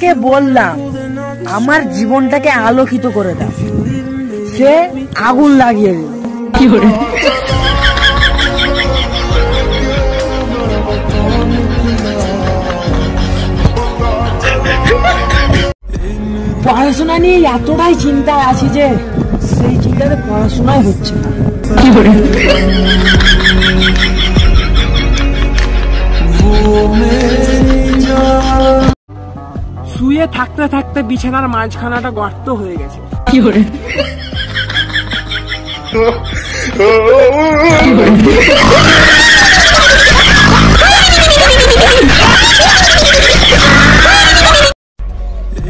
যাকে বললাম আমার জীবনটাকে আলোকিত করে দাও, সে আগুন লাগিয়ে দিল। কি করে? পড়াশোনা নিয়ে এতটাই চিন্তায় আছি যে সেই চিন্তাতে পড়াশোনাই হচ্ছে না। কি করে? শুয়ে থাকতে থাকতে বিছানার মাঝখানাটা গর্ত হয়ে গেছে। কি করে?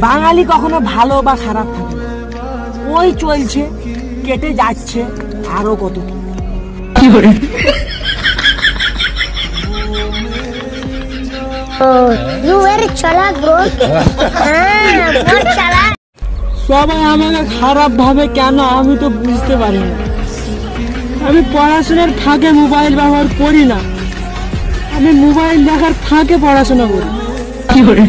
বাঙালি কখনো ভালো বা খারাপ থাকে না, ওই চলছে, কেটে যাচ্ছে আরো কত কি। কি করে? সবাই আমাকে খারাপ ভাবে কেন আমি তো বুঝতে পারি না। আমি পড়াশোনার ফাঁকে মোবাইল ব্যবহার করি না, আমি মোবাইল দেখার ফাঁকে পড়াশোনা করি। কি করে?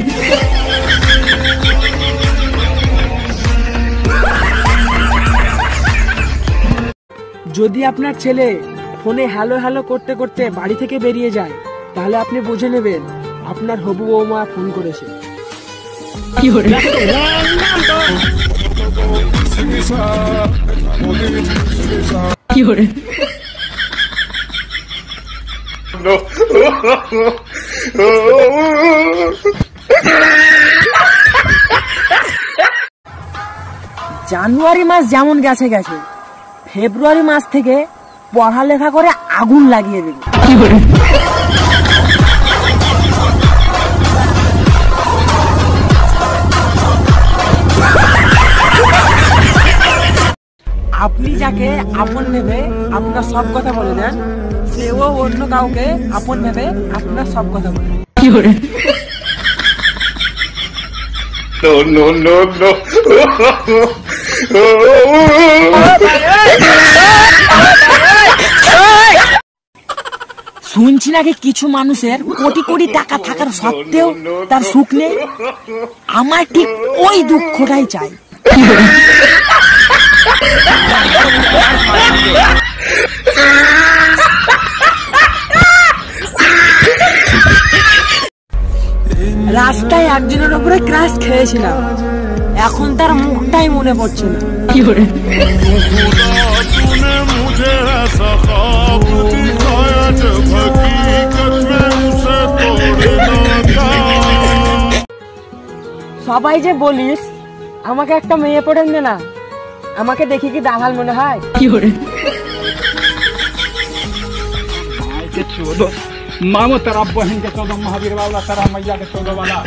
যদি আপনার ছেলে ফোনে হ্যালো হ্যালো করতে করতে বাড়ি থেকে বেরিয়ে যায়, তাহলে আপনি বুঝে নেবেন আপনার হবু বৌমা ফোন করেছে। কি করে? কি করে? জানুয়ারি মাস যেমন গেছে গেছে, ফেব্রুয়ারি মাস থেকে পড়ালেখা করে আগুন লাগিয়ে দেবে। কি করে? আপনি যাকে আপন ভেবে আপনার সব কথা বলে দেন, সেও অন্য কাউকে আপন ভেবে আপনার সব কথা বলে। কি করে? শুনছি নাকি কিছু মানুষের কোটি কোটি টাকা থাকার সত্ত্বেও তার সুখ নেই। আমার ঠিক ওই দুঃখটাই চাই। রাস্তায় একজনের উপরে ক্রাশ খেয়েছিলাম, এখন তার মুখটাই মনে পড়ছে না। কি করে? সবাই যে বলিস আমাকে একটা মেয়ে পড়েন দে না, আমাকে দেখি কি দালাল মনে হয়। কি করে? मामो तेरा बहन के 14 महावीर वाला, तेरा मैया के 14 वाला।